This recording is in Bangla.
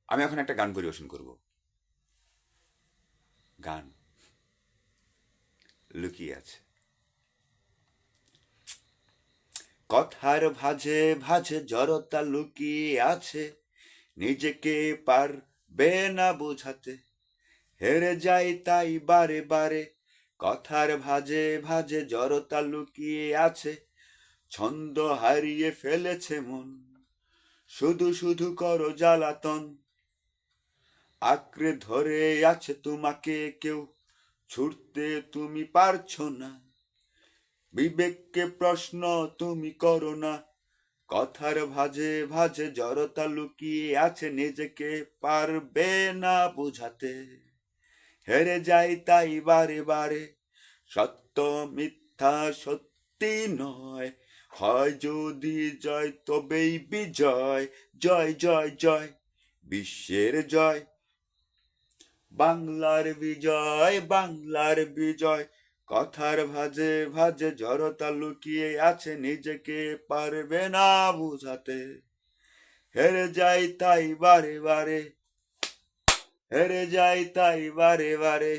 আমি এখন একটা গান পরিবেশন করব। গান লুকিয়ে আছে কথার ভাঁজে ভাঁজে, জড়তা লুকিয়ে আছে, নিজেকে পারবে না বোঝাতে, হেরে যাই তাই বারে বারে। কথার ভাঁজে ভাঁজে, জড়তা লুকিয়ে আছে, ছন্দ হারিয়ে ফেলেছে মন, শুধু শুধু করো জ্বালাতন, আঁকড়ে ধরে আছে তোমাকে কেউ, ছুটতে তুমি পারছো না, বিবেককে প্রশ্ন তুমি করো না। কথার ভাঁজে ভাঁজে, জড়তা লুকিয়ে আছে, নিজেকে পারবে না বোঝাতে, হেরে যাই তাই বারে বারে। সত্য মিথ্যা সত্যি নয়, হয় যদি জয় তবেই বিজয়। জয় জয় জয়, বিশ্বের জয়, বাংলার বিজয়, বাংলার বিজয়। কথার ভাঁজে ভাঁজে, জড়তা লুকিয়ে আছে, নিজেকে পারবে না বুঝাতে, হেরে যাই তাই বারে বারে, হেরে যাই তাই বারে বারে।